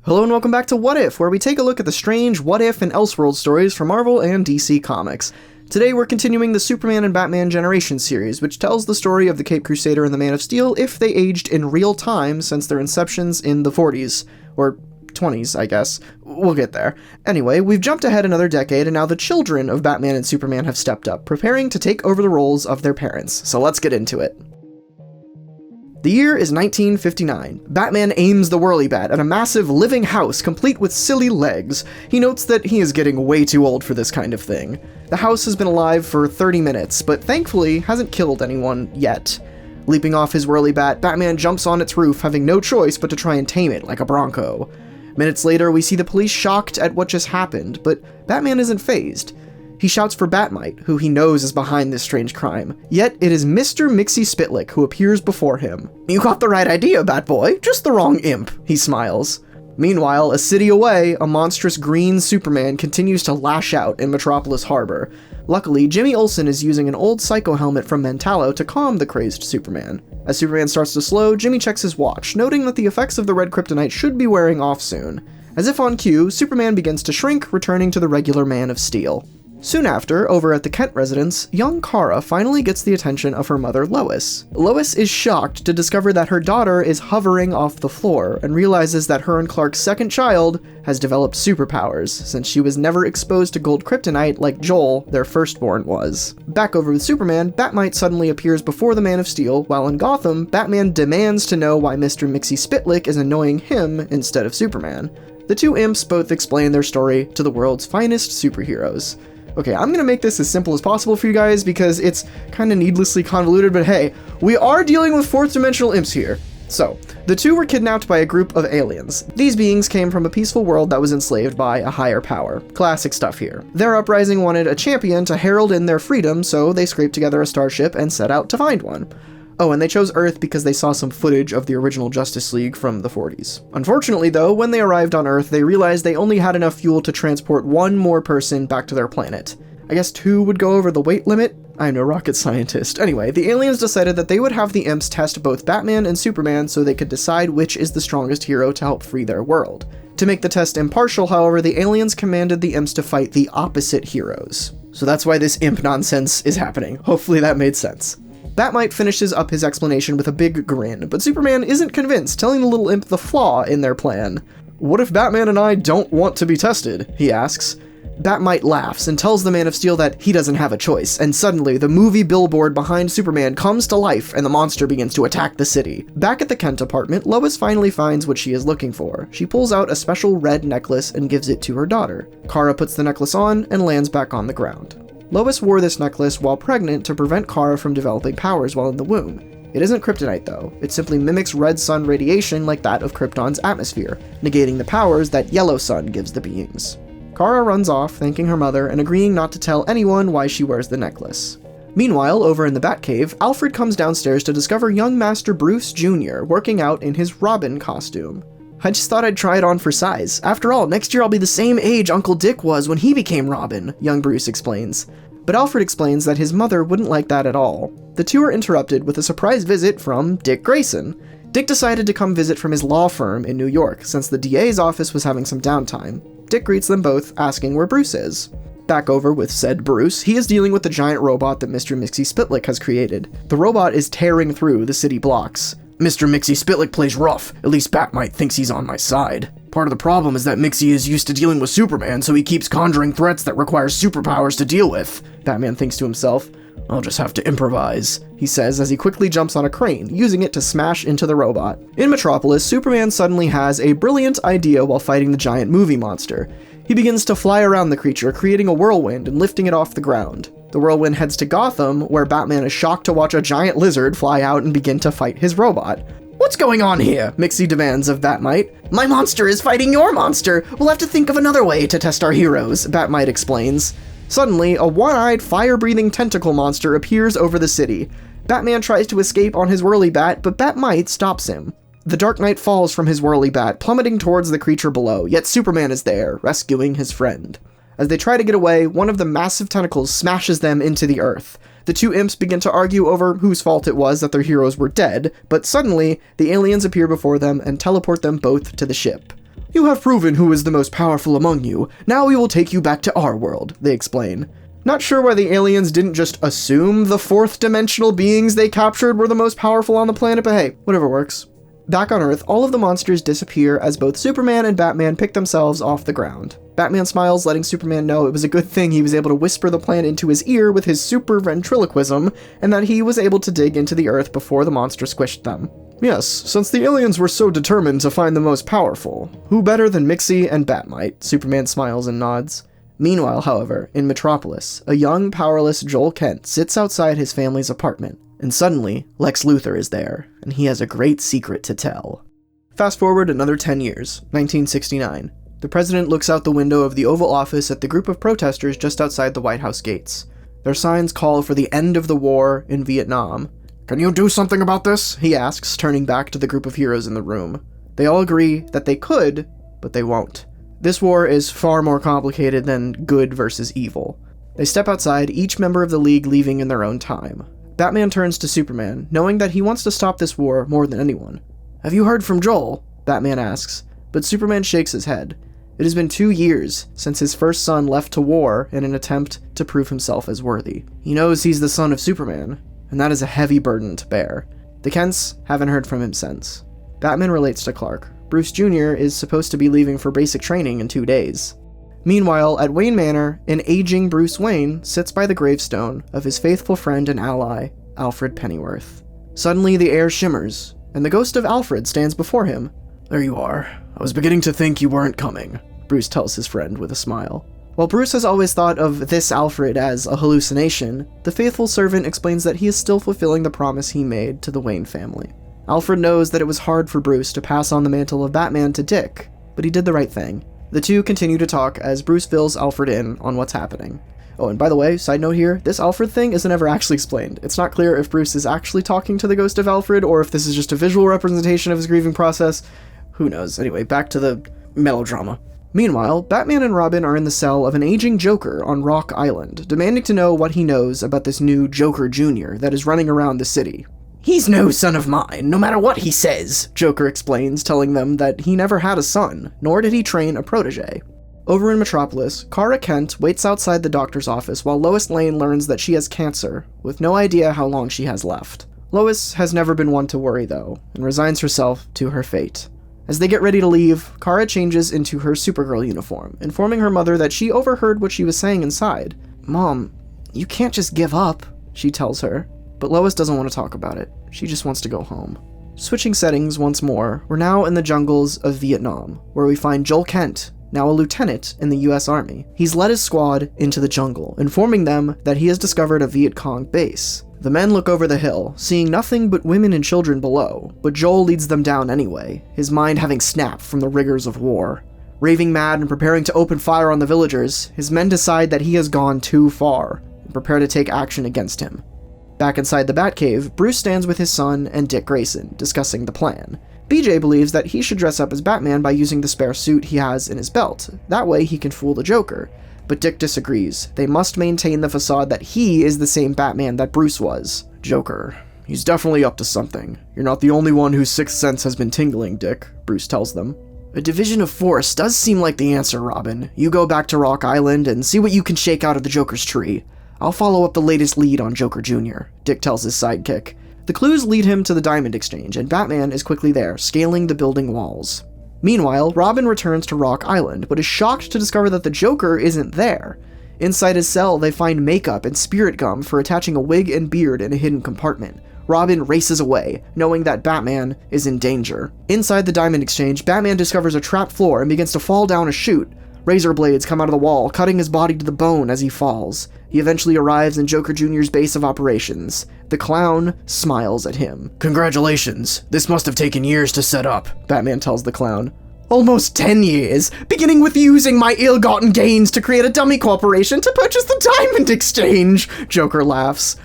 Hello and welcome back to What If, where we take a look at the strange What If and Elseworld stories from Marvel and DC Comics. Today we're continuing the Superman and Batman Generations series, which tells the story of the Caped Crusader and the Man of Steel if they aged in real time since their inceptions in the 40s. Or 20s, I guess. We'll get there. Anyway, we've jumped ahead another decade, and now the children of Batman and Superman have stepped up, preparing to take over the roles of their parents. So let's get into it. The year is 1959. Batman aims the whirly bat at a massive living house complete with silly legs. He notes that he is getting way too old for this kind of thing. The house has been alive for 30 minutes, but thankfully hasn't killed anyone yet. Leaping off his whirly bat, Batman jumps on its roof, having no choice but to try and tame it like a bronco. Minutes later, we see the police shocked at what just happened, but Batman isn't fazed. He shouts for Bat-Mite, who he knows is behind this strange crime. Yet it is Mr. Mxyzptlk who appears before him. "You got the right idea, Bat-Boy, just the wrong imp," he smiles. Meanwhile, a city away, a monstrous green Superman continues to lash out in Metropolis Harbor. Luckily, Jimmy Olsen is using an old psycho helmet from Mentallo to calm the crazed Superman. As Superman starts to slow, Jimmy checks his watch, noting that the effects of the red kryptonite should be wearing off soon. As if on cue, Superman begins to shrink, returning to the regular Man of Steel. Soon after, over at the Kent residence, young Kara finally gets the attention of her mother, Lois. Lois is shocked to discover that her daughter is hovering off the floor, and realizes that her and Clark's second child has developed superpowers, since she was never exposed to gold kryptonite like Joel, their firstborn, was. Back over with Superman, Bat-Mite suddenly appears before the Man of Steel, while in Gotham, Batman demands to know why Mr. Mxyzptlk is annoying him instead of Superman. The two imps both explain their story to the world's finest superheroes. Okay, I'm gonna make this as simple as possible for you guys because it's kinda needlessly convoluted, but hey, we are dealing with fourth dimensional imps here. So, the two were kidnapped by a group of aliens. These beings came from a peaceful world that was enslaved by a higher power. Classic stuff here. Their uprising wanted a champion to herald in their freedom, so they scraped together a starship and set out to find one. Oh, and they chose Earth because they saw some footage of the original Justice League from the 40s. Unfortunately though, when they arrived on Earth, they realized they only had enough fuel to transport one more person back to their planet. I guess 2 would go over the weight limit? I'm no rocket scientist. Anyway, the aliens decided that they would have the imps test both Batman and Superman so they could decide which is the strongest hero to help free their world. To make the test impartial, however, the aliens commanded the imps to fight the opposite heroes. So that's why this imp nonsense is happening. Hopefully that made sense. Bat-Mite finishes up his explanation with a big grin, but Superman isn't convinced, telling the little imp the flaw in their plan. "What if Batman and I don't want to be tested?" he asks. Bat-Mite laughs and tells the Man of Steel that he doesn't have a choice, and suddenly the movie billboard behind Superman comes to life and the monster begins to attack the city. Back at the Kent apartment, Lois finally finds what she is looking for. She pulls out a special red necklace and gives it to her daughter. Kara puts the necklace on and lands back on the ground. Lois wore this necklace while pregnant to prevent Kara from developing powers while in the womb. It isn't kryptonite though, it simply mimics red sun radiation like that of Krypton's atmosphere, negating the powers that yellow sun gives the beings. Kara runs off, thanking her mother and agreeing not to tell anyone why she wears the necklace. Meanwhile, over in the Batcave, Alfred comes downstairs to discover young Master Bruce Jr. working out in his Robin costume. "I just thought I'd try it on for size. After all, next year I'll be the same age Uncle Dick was when he became Robin," young Bruce explains. But Alfred explains that his mother wouldn't like that at all. The two are interrupted with a surprise visit from Dick Grayson. Dick decided to come visit from his law firm in New York, since the DA's office was having some downtime. Dick greets them both, asking where Bruce is. Back over with said Bruce, he is dealing with the giant robot that Mr. Mxyzptlk has created. The robot is tearing through the city blocks. "Mr. Mxyzptlk plays rough. At least Bat-Mite thinks he's on my side. Part of the problem is that Mixie is used to dealing with Superman, so he keeps conjuring threats that require superpowers to deal with," Batman thinks to himself. "I'll just have to improvise," he says as he quickly jumps on a crane, using it to smash into the robot. In Metropolis, Superman suddenly has a brilliant idea while fighting the giant movie monster. He begins to fly around the creature, creating a whirlwind and lifting it off the ground. The whirlwind heads to Gotham, where Batman is shocked to watch a giant lizard fly out and begin to fight his robot. "What's going on here?" Mixie demands of Bat-Mite. "My monster is fighting your monster! We'll have to think of another way to test our heroes," Bat-Mite explains. Suddenly, a one-eyed, fire-breathing tentacle monster appears over the city. Batman tries to escape on his whirly bat, but Bat-Mite stops him. The Dark Knight falls from his whirly bat, plummeting towards the creature below, yet Superman is there, rescuing his friend. As they try to get away, one of the massive tentacles smashes them into the earth. The two imps begin to argue over whose fault it was that their heroes were dead, but suddenly, the aliens appear before them and teleport them both to the ship. "You have proven who is the most powerful among you. Now we will take you back to our world," they explain. Not sure why the aliens didn't just assume the fourth-dimensional beings they captured were the most powerful on the planet, but hey, whatever works. Back on Earth, all of the monsters disappear as both Superman and Batman pick themselves off the ground. Batman smiles, letting Superman know it was a good thing he was able to whisper the plan into his ear with his super ventriloquism, and that he was able to dig into the Earth before the monster squished them. "Yes, since the aliens were so determined to find the most powerful, who better than Mixie and Batmite?" Superman smiles and nods. Meanwhile, however, in Metropolis, a young, powerless Joel Kent sits outside his family's apartment, and suddenly, Lex Luthor is there, and he has a great secret to tell. Fast forward another 10 years, 1969. The president looks out the window of the Oval Office at the group of protesters just outside the White House gates. Their signs call for the end of the war in Vietnam. "Can you do something about this?" he asks, turning back to the group of heroes in the room. They all agree that they could, but they won't. This war is far more complicated than good versus evil. They step outside, each member of the League leaving in their own time. Batman turns to Superman, knowing that he wants to stop this war more than anyone. "Have you heard from Joel?" Batman asks, but Superman shakes his head. It has been 2 years since his first son left to war in an attempt to prove himself as worthy. He knows he's the son of Superman, and that is a heavy burden to bear. The Kents haven't heard from him since. Batman relates to Clark. Bruce Jr. is supposed to be leaving for basic training in 2 days. Meanwhile, at Wayne Manor, an aging Bruce Wayne sits by the gravestone of his faithful friend and ally, Alfred Pennyworth. Suddenly, the air shimmers, and the ghost of Alfred stands before him. "There you are. I was beginning to think you weren't coming," Bruce tells his friend with a smile. While Bruce has always thought of this Alfred as a hallucination, the faithful servant explains that he is still fulfilling the promise he made to the Wayne family. Alfred knows that it was hard for Bruce to pass on the mantle of Batman to Dick, but he did the right thing. The two continue to talk as Bruce fills Alfred in on what's happening. Oh, and by the way, side note here, this Alfred thing isn't ever actually explained. It's not clear if Bruce is actually talking to the ghost of Alfred, or if this is just a visual representation of his grieving process. Who knows? Anyway, back to the melodrama. Meanwhile, Batman and Robin are in the cell of an aging Joker on Rock Island, demanding to know what he knows about this new Joker Jr. that is running around the city. "He's no son of mine, no matter what he says," Joker explains, telling them that he never had a son, nor did he train a protege. Over in Metropolis, Kara Kent waits outside the doctor's office while Lois Lane learns that she has cancer, with no idea how long she has left. Lois has never been one to worry, though, and resigns herself to her fate. As they get ready to leave, Kara changes into her Supergirl uniform, informing her mother that she overheard what she was saying inside. "Mom, you can't just give up," she tells her. But Lois doesn't want to talk about it. She just wants to go home. Switching settings once more, we're now in the jungles of Vietnam, where we find Joel Kent, now a lieutenant in the US Army. He's led his squad into the jungle, informing them that he has discovered a Viet Cong base. The men look over the hill, seeing nothing but women and children below, but Joel leads them down anyway, his mind having snapped from the rigors of war. Raving mad and preparing to open fire on the villagers, his men decide that he has gone too far, and prepare to take action against him. Back inside the Batcave, Bruce stands with his son and Dick Grayson, discussing the plan. BJ believes that he should dress up as Batman by using the spare suit he has in his belt. That way he can fool the Joker. But Dick disagrees. They must maintain the facade that he is the same Batman that Bruce was. "Joker, he's definitely up to something. You're not the only one whose sixth sense has been tingling, Dick," Bruce tells them. "A division of force does seem like the answer, Robin. You go back to Rock Island and see what you can shake out of the Joker's tree. I'll follow up the latest lead on Joker Jr., Dick tells his sidekick. The clues lead him to the Diamond Exchange, and Batman is quickly there, scaling the building walls. Meanwhile, Robin returns to Rock Island, but is shocked to discover that the Joker isn't there. Inside his cell, they find makeup and spirit gum for attaching a wig and beard in a hidden compartment. Robin races away, knowing that Batman is in danger. Inside the Diamond Exchange, Batman discovers a trapped floor and begins to fall down a chute. Razor blades come out of the wall, cutting his body to the bone as he falls. He eventually arrives in Joker Jr.'s base of operations. The clown smiles at him. "Congratulations, this must have taken years to set up," Batman tells the clown. "Almost 10 years, beginning with using my ill-gotten gains to create a dummy corporation to purchase the Diamond Exchange," Joker laughs.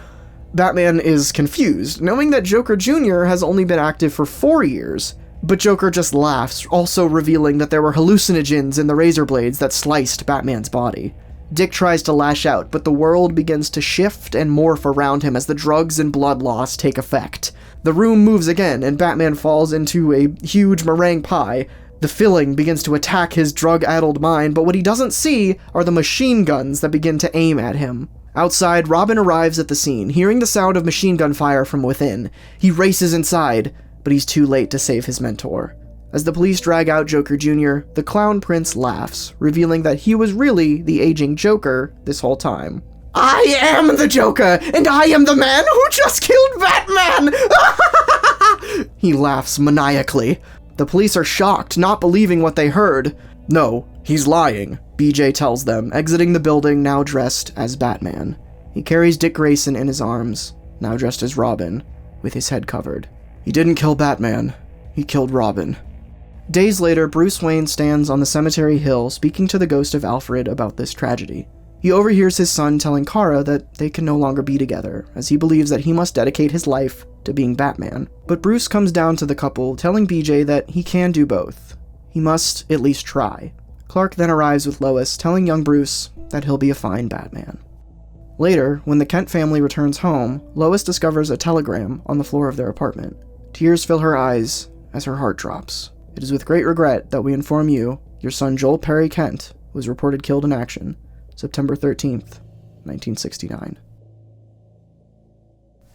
Batman is confused, knowing that Joker Jr. has only been active for 4 years. But Joker just laughs, also revealing that there were hallucinogens in the razor blades that sliced Batman's body. Dick tries to lash out, but the world begins to shift and morph around him as the drugs and blood loss take effect. The room moves again, and Batman falls into a huge meringue pie. The filling begins to attack his drug-addled mind, but what he doesn't see are the machine guns that begin to aim at him. Outside, Robin arrives at the scene, hearing the sound of machine gun fire from within. He races inside, but he's too late to save his mentor. As the police drag out Joker Jr., the Clown Prince laughs, revealing that he was really the aging Joker this whole time. I am the Joker, and I am the man who just killed Batman! He laughs maniacally. The police are shocked, not believing what they heard. No, he's lying, BJ tells them, exiting the building now dressed as Batman. He carries Dick Grayson in his arms, now dressed as Robin, with his head covered. He didn't kill Batman, he killed Robin. Days later, Bruce Wayne stands on the cemetery hill speaking to the ghost of Alfred about this tragedy. He overhears his son telling Kara that they can no longer be together, as he believes that he must dedicate his life to being Batman. But Bruce comes down to the couple, telling BJ that he can do both. He must at least try. Clark then arrives with Lois, telling young Bruce that he'll be a fine Batman. Later, when the Kent family returns home, Lois discovers a telegram on the floor of their apartment. Tears fill her eyes as her heart drops. It is with great regret that we inform you, your son Joel Perry Kent was reported killed in action, September 13th, 1969.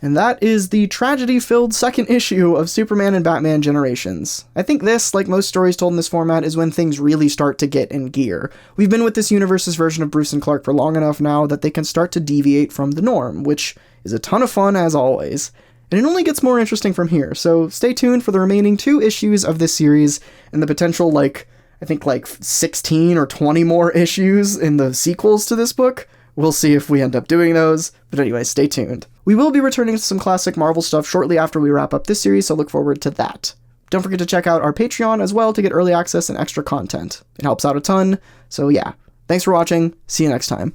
And that is the tragedy-filled second issue of Superman and Batman Generations. I think this, like most stories told in this format, is when things really start to get in gear. We've been with this universe's version of Bruce and Clark for long enough now that they can start to deviate from the norm, which is a ton of fun as always. And it only gets more interesting from here, so stay tuned for the remaining 2 issues of this series and the potential, I think 16 or 20 more issues in the sequels to this book. We'll see if we end up doing those, but anyway, stay tuned. We will be returning to some classic Marvel stuff shortly after we wrap up this series, so look forward to that. Don't forget to check out our Patreon as well to get early access and extra content. It helps out a ton, so yeah. Thanks for watching, see you next time.